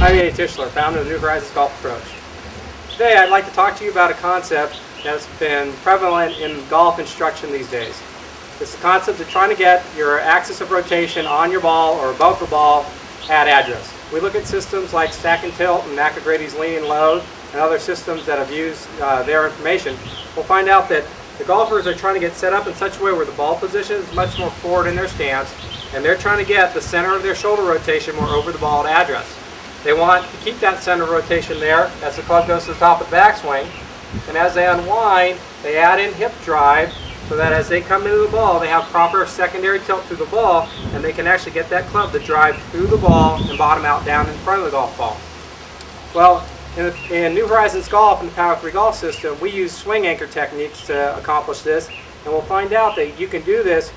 I'm Tischler, founder of the New Horizons Golf Approach. Today I'd like to talk to you about a concept that's been prevalent in golf instruction these days. It's the concept of trying to get your axis of rotation on your ball or above the ball at address. We look at systems like Stack and Tilt and McAgrady's Lean and Load and other systems that have used their information. We'll find out that the golfers are trying to get set up in such a way where the ball position is much more forward in their stance, and they're trying to get the center of their shoulder rotation more over the ball at address. They want to keep that center rotation there as the club goes to the top of the backswing, and as they unwind, they add in hip drive so that as they come into the ball, they have proper secondary tilt through the ball, and they can actually get that club to drive through the ball and bottom out down in front of the golf ball. Well, in New Horizons Golf and the Power 3 Golf System, we use swing anchor techniques to accomplish this, and we'll find out that you can do this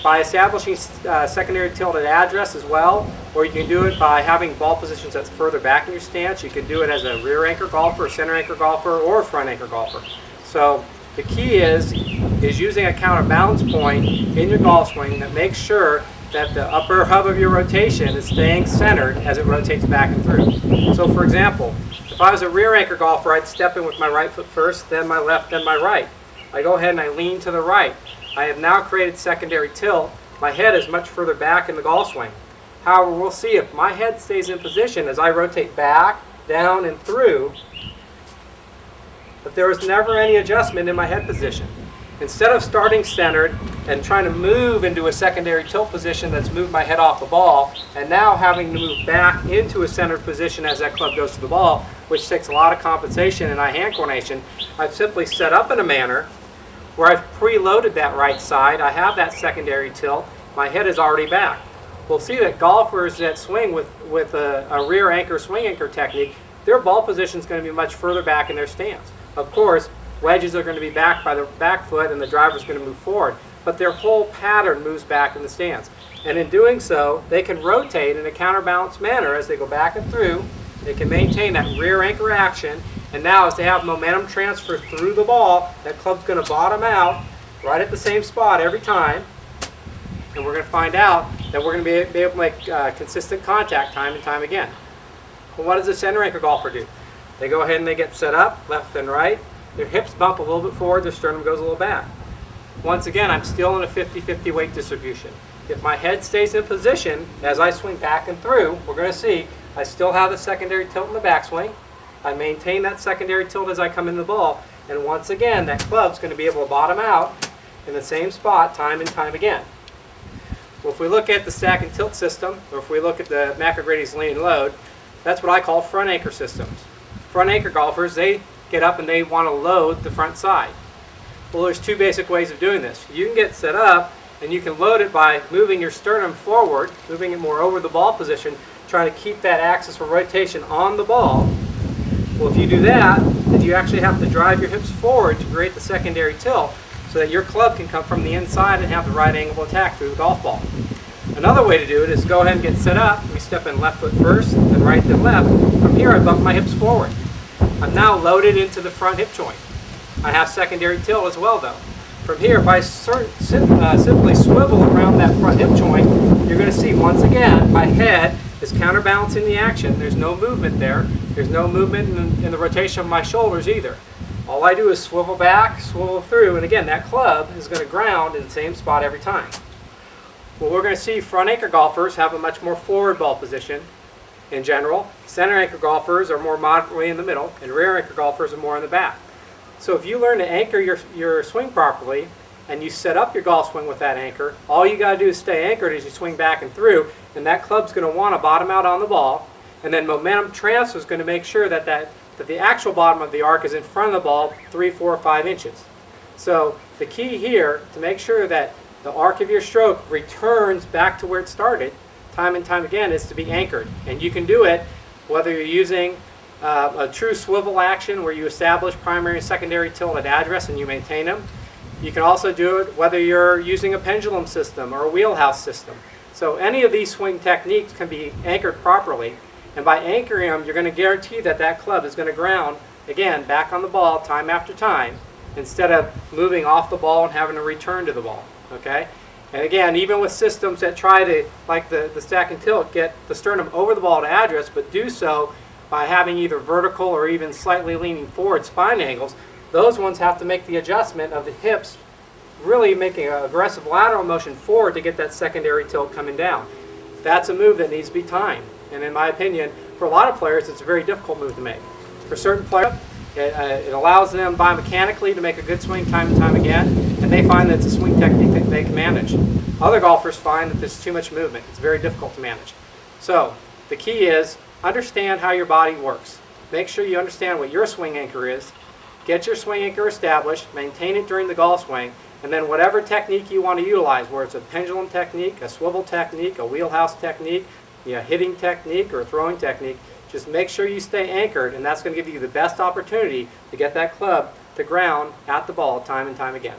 by establishing secondary tilt at address as well, or you can do it by having ball positions that's further back in your stance. You can do it as a rear anchor golfer, center anchor golfer, or front anchor golfer. So the key is using a counterbalance point in your golf swing that makes sure that the upper hub of your rotation is staying centered as it rotates back and through. So for example, if I was a rear anchor golfer, I'd step in with my right foot first, then my left, then my right. I go ahead and I lean to the right. I have now created secondary tilt. My head is much further back in the golf swing. However, we'll see if my head stays in position as I rotate back, down, and through, but there was never any adjustment in my head position. Instead of starting centered and trying to move into a secondary tilt position that's moved my head off the ball, and now having to move back into a centered position as that club goes to the ball, which takes a lot of compensation and eye-hand coordination, I've simply set up in a manner where I've preloaded that right side. I have that secondary tilt. My head is already back. We'll see that golfers that swing with a rear anchor swing anchor technique, their ball position is going to be much further back in their stance. Of course, wedges are going to be back by the back foot and the driver is going to move forward, but their whole pattern moves back in the stance. And in doing so, they can rotate in a counterbalanced manner as they go back and through. They can maintain that rear anchor action, and now as they have momentum transfer through the ball, that club's going to bottom out right at the same spot every time, and we're going to find out that we're going to be able to make consistent contact time and time again. Well, what does a center anchor golfer do? They go ahead and they get set up, left and right. Their hips bump a little bit forward, their sternum goes a little back. Once again, I'm still in a 50-50 weight distribution. If my head stays in position as I swing back and through, we're going to see I still have the secondary tilt in the backswing. I maintain that secondary tilt as I come into the ball, and once again, that club's going to be able to bottom out in the same spot time and time again. Well, if we look at the stack and tilt system, or if we look at the McAgrady's Lean and Load, that's what I call front anchor systems. Front anchor golfers, they get up and they want to load the front side. Well, there's two basic ways of doing this. You can get set up and you can load it by moving your sternum forward, moving it more over the ball position, trying to keep that axis of rotation on the ball. Well, if you do that, then you actually have to drive your hips forward to create the secondary tilt so that your club can come from the inside and have the right angle attack through the golf ball. Another way to do it is go ahead and get set up. We step in left foot first, then right, then left. From here, I bump my hips forward. I'm now loaded into the front hip joint. I have secondary tilt as well, though. From here, if I simply swivel around that front hip joint, you're going to see, once again, my head is counterbalancing the action. There's no movement there. There's no movement in the rotation of my shoulders either. All I do is swivel back, swivel through, and again, that club is going to ground in the same spot every time. Well, we're going to see front anchor golfers have a much more forward ball position in general. Center anchor golfers are more moderately in the middle, and rear anchor golfers are more in the back. So if you learn to anchor your swing properly, and you set up your golf swing with that anchor, all you got to do is stay anchored as you swing back and through, and that club's going to want to bottom out on the ball, and then momentum transfer is going to make sure that the actual bottom of the arc is in front of the ball 3, 4, 5 inches. So the key here to make sure that the arc of your stroke returns back to where it started time and time again is to be anchored. And you can do it whether you're using a true swivel action where you establish primary and secondary tilt at address and you maintain them. You can also do it whether you're using a pendulum system or a wheelhouse system. So any of these swing techniques can be anchored properly. And by anchoring them, you're going to guarantee that that club is going to ground, again, back on the ball time after time, instead of moving off the ball and having to return to the ball. Okay? And again, even with systems that try to, like the stack and tilt, get the sternum over the ball to address, but do so by having either vertical or even slightly leaning forward spine angles, those ones have to make the adjustment of the hips, really making an aggressive lateral motion forward to get that secondary tilt coming down. That's a move that needs to be timed. And in my opinion, for a lot of players, it's a very difficult move to make. For certain players, it allows them biomechanically to make a good swing time and time again, and they find that it's a swing technique that they can manage. Other golfers find that there's too much movement. It's very difficult to manage. So the key is understand how your body works. Make sure you understand what your swing anchor is. Get your swing anchor established, maintain it during the golf swing, and then whatever technique you want to utilize, whether it's a pendulum technique, a swivel technique, a wheelhouse technique, hitting technique, or a throwing technique, just make sure you stay anchored, and that's going to give you the best opportunity to get that club to ground at the ball time and time again.